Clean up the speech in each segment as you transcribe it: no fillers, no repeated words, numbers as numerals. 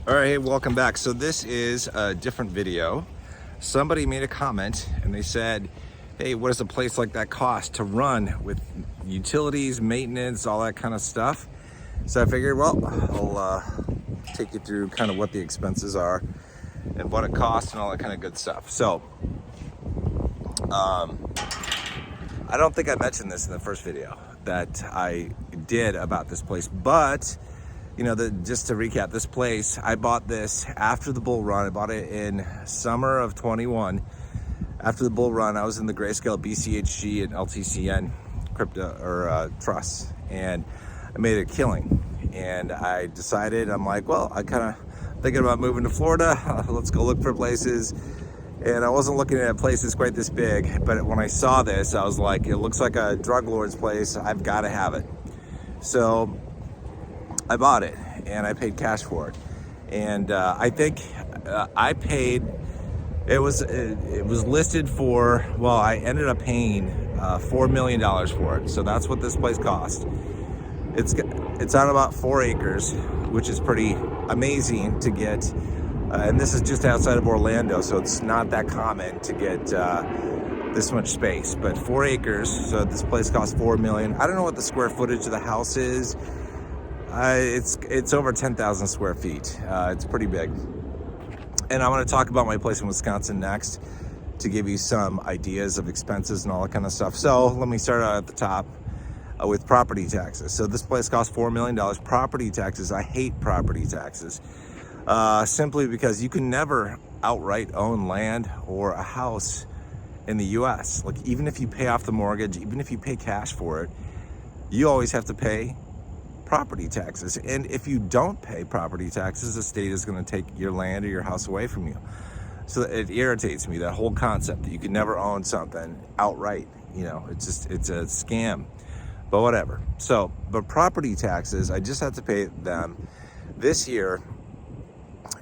All right, hey, welcome back. So this is a different video. Somebody made a comment and they said, hey, what does a place like that cost to run with utilities, maintenance, all that kind of stuff? So I figured, well, I'll take you through kind of what the expenses are and what it costs and all that kind of good stuff. So I don't think I mentioned this in the first video that I did about this place, but you know, just to recap, this place, I bought this after the bull run. I bought it in summer of 21. After the bull run, I was in the Grayscale, BCHG, and LTCN crypto or trusts, and I made a killing. And I decided, I'm like, well, I kind of thinking about moving to Florida. Let's go look for places. And I wasn't looking at places quite this big, but when I saw this, I was like, it looks like a drug lord's place. I've got to have it. So I bought it and I paid cash for it. And I think I paid, it was listed for, well, I ended up paying $4 million for it. So that's what this place cost. It's on about 4 acres, which is pretty amazing to get. And this is just outside of Orlando, so it's not that common to get this much space, but 4 acres. So this place costs $4 million. I don't know what the square footage of the house is. It's over 10,000 square feet. It's pretty big. And I want to talk about my place in Wisconsin next to give you some ideas of expenses and all that kind of stuff. So let me start out at the top with property taxes. So this place costs $4 million. Property taxes, I hate property taxes. Simply because you can never outright own land or a house in the US. Like, even if you pay off the mortgage, even if you pay cash for it, you always have to pay property taxes. And if you don't pay property taxes, the state is going to take your land or your house away from you. So it irritates me, that whole concept that you can never own something outright. You know, it's a scam, but whatever. So, but property taxes, I just had to pay them this year,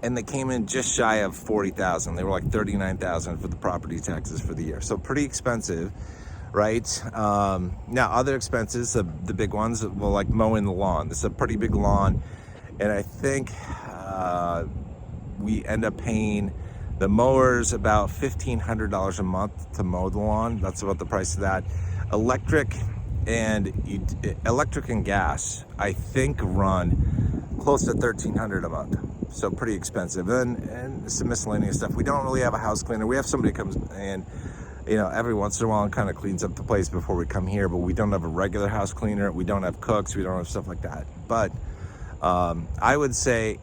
and they came in just shy of $40,000. They were like $39,000 for the property taxes for the year. So pretty expensive, right? Now other expenses, the big ones, well, like mowing the lawn. This is a pretty big lawn, and I think we end up paying the mowers about $1,500 a month to mow the lawn. That's about the price of that. Electric and gas, I think, run close to $1,300 a month. So pretty expensive. And some miscellaneous stuff. We don't really have a house cleaner. We have somebody who comes in, you know, every once in a while and kind of cleans up the place before we come here, but we don't have a regular house cleaner. We don't have cooks. We don't have stuff like that. But I would say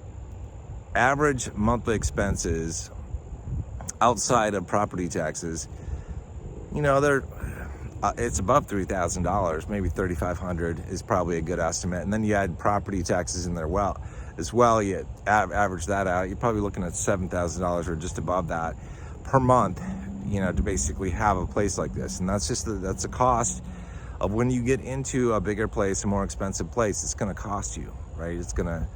average monthly expenses outside of property taxes, you know, it's above $3,000, maybe $3,500 is probably a good estimate. And then you add property taxes in there as well, you average that out, you're probably looking at $7,000 or just above that per month, you know, to basically have a place like this. And that's just that's the cost of when you get into a bigger place, a more expensive place. It's going to cost you, right? It's going to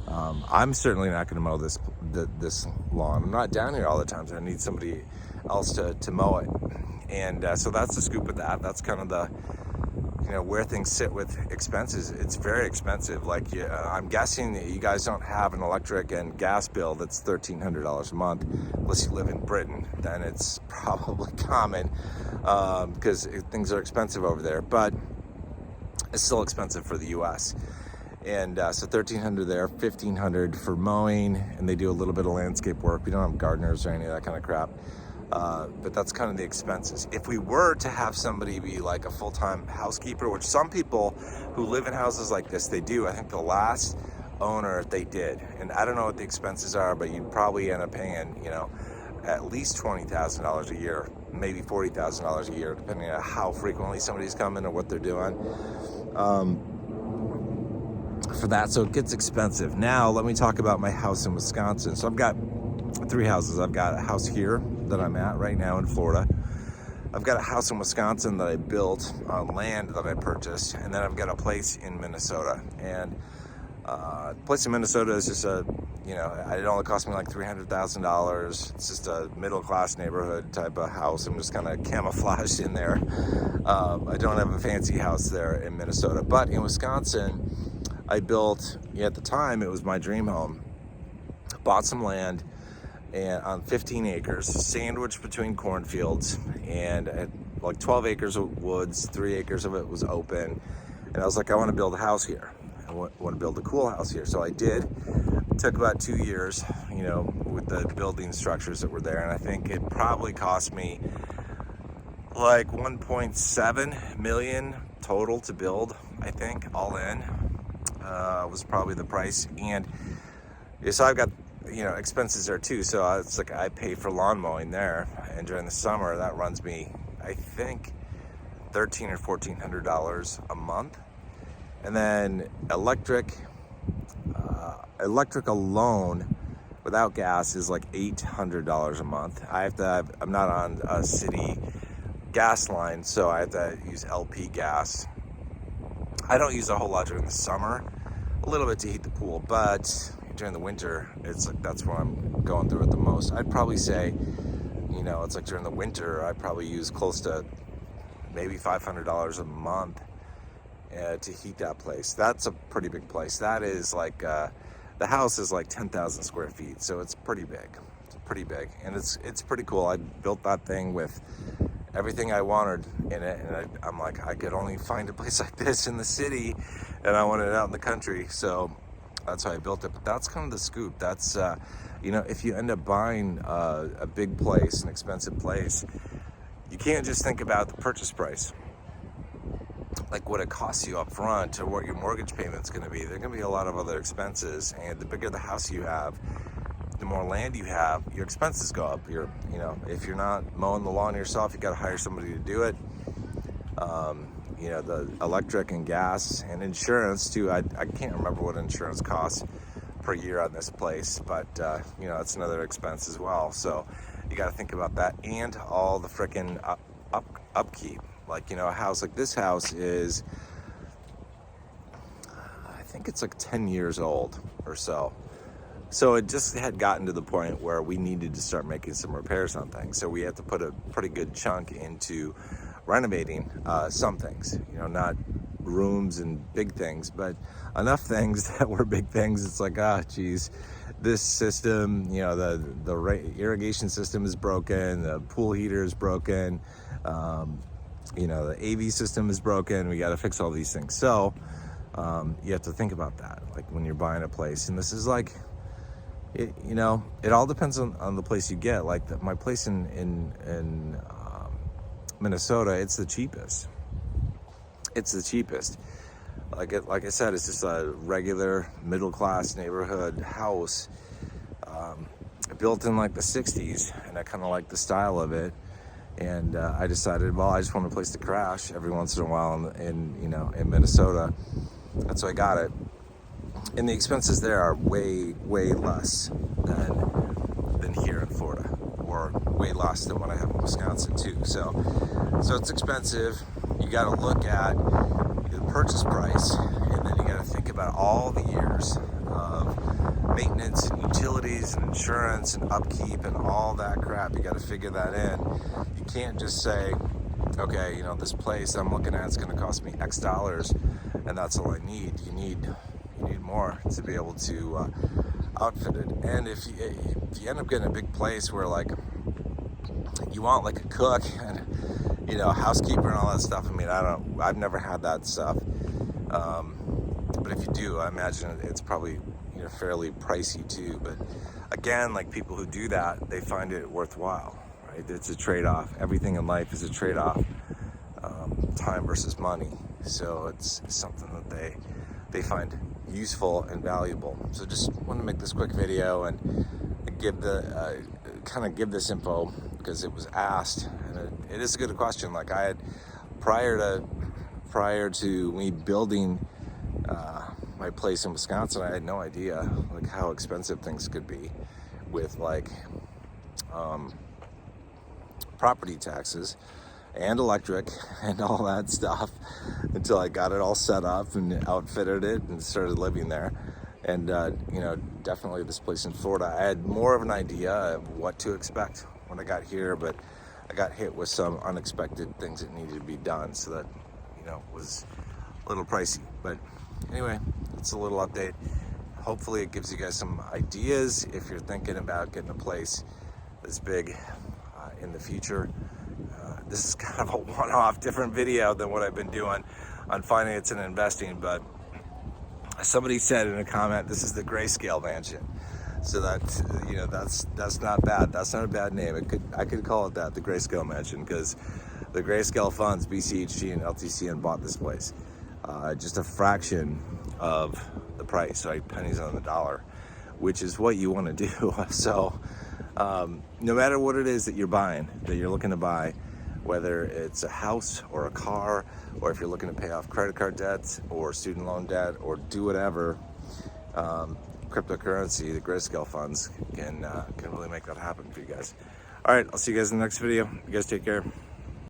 I'm certainly not going to mow this lawn. I'm not down here all the time, so I need somebody else to mow it. And so that's the scoop with that. That's kind of the, you know, where things sit with expenses. It's very expensive. Like, I'm guessing that you guys don't have an electric and gas bill that's $1,300 a month, unless you live in Britain. Then it's probably common because things are expensive over there, but it's still expensive for the US. And so $1,300 there, $1,500 for mowing, and they do a little bit of landscape work. We don't have gardeners or any of that kind of crap. But that's kind of the expenses. If we were to have somebody be like a full-time housekeeper, which some people who live in houses like this, they do. I think the last owner, they did. And I don't know what the expenses are, but you'd probably end up paying, you know, at least $20,000 a year, maybe $40,000 a year, depending on how frequently somebody's coming or what they're doing. For that, so it gets expensive. Now let me talk about my house in Wisconsin. So I've got 3 houses. I've got a house here that I'm at right now in Florida. I've got a house in Wisconsin that I built on land that I purchased, and then I've got a place in Minnesota. And the place in Minnesota is just you know, it only cost me like $300,000. It's just a middle-class neighborhood type of house. I'm just kind of camouflaged in there. I don't have a fancy house there in Minnesota, but in Wisconsin, I built, at the time, it was my dream home. bought some land and on 15 acres, sandwiched between cornfields, and like 12 acres of woods, 3 acres of it was open. And I was like, I want to build a house here. I want to build a cool house here. So I did. It took about 2 years, you know, with the building structures that were there. And I think it probably cost me like 1.7 million total to build, I think, all in. Was probably the price. And so I've got, you know, expenses there too. So it's like I pay for lawn mowing there, and during the summer that runs me, I think, $1,300 or $1,400 a month. And then electric alone without gas is like $800 a month. I'm not on a city gas line, so I have to use LP gas. I don't use a whole lot during the summer, a little bit to heat the pool, but during the winter, it's like that's when I'm going through it the most. I'd probably say, you know, it's like during the winter, I probably use close to maybe $500 a month to heat that place. That's a pretty big place. That is like, the house is like 10,000 square feet, so it's pretty big. It's pretty big, and it's pretty cool. I built that thing with everything I wanted in it, and I'm like, I could only find a place like this in the city, and I wanted it out in the country, so that's how I built it. But that's kind of the scoop. That's, you know, if you end up buying a big place, an expensive place, you can't just think about the purchase price, like what it costs you up front or what your mortgage payment's going to be. There are going to be a lot of other expenses, and the bigger the house you have, the more land you have, your expenses go up. You know, if you're not mowing the lawn yourself, you got to hire somebody to do it. You know, the electric and gas and insurance too. I can't remember what insurance costs per year on this place, but you know, it's another expense as well. So you got to think about that, and all the frickin' upkeep. Like, you know, a house like this house is, I think it's like 10 years old or so. So it just had gotten to the point where we needed to start making some repairs on things. So we had to put a pretty good chunk into renovating some things, you know, not rooms and big things, but enough things that were big things. It's like, geez, this system, you know, the irrigation system is broken, the pool heater is broken, you know, the AV system is broken. We got to fix all these things. So you have to think about that, like when you're buying a place. And this is like, you know, it all depends on the place you get. Like my place in Minnesota, it's the cheapest. It's the cheapest. Like I said, it's just a regular middle-class neighborhood house, built in like the 60s, and I kind of like the style of it. And I decided, well, I just want a place to crash every once in a while in Minnesota. That's why I got it. And the expenses there are way, way less than here in Florida, or way less than what I have in Wisconsin too. So it's expensive. You got to look at the purchase price, and then you got to think about all the years of maintenance and utilities and insurance and upkeep and all that crap. You got to figure that in. You can't just say, okay, you know, this place I'm looking at is going to cost me X dollars, and that's all I need. You need more to be able to outfit it. And if you end up getting a big place where like you want like a cook and, you know, housekeeper and all that stuff, I mean, I've never had that stuff, but if you do, I imagine it's probably, you know, fairly pricey too. But again, like people who do that, they find it worthwhile, right? It's a trade-off. Everything in life is a trade-off, time versus money. So it's something that they find useful and valuable. So just want to make this quick video and give give this info because it was asked, and it is a good question. Like I had prior to me building my place in Wisconsin, I had no idea like how expensive things could be with like property taxes and electric and all that stuff, until I got it all set up and outfitted it and started living there. And you know, definitely this place in Florida, I had more of an idea of what to expect when I got here, but I got hit with some unexpected things that needed to be done, so that, you know, was a little pricey. But anyway, it's a little update. hopefully it gives you guys some ideas if you're thinking about getting a place this big in the future. This is kind of a one-off, different video than what I've been doing on finance and investing, but somebody said in a comment, this is the Grayscale mansion. So that, you know, that's not bad. That's not a bad name. I could call it that, the Grayscale mansion, because the Grayscale funds, BCHG and LTCN, bought this place. Just a fraction of the price, right? Pennies on the dollar, which is what you want to do. So no matter what it is that you're buying, that you're looking to buy, whether it's a house or a car, or if you're looking to pay off credit card debts or student loan debt or do whatever, cryptocurrency, the Grayscale funds can really make that happen for you guys. All right, I'll see you guys in the next video. You guys take care.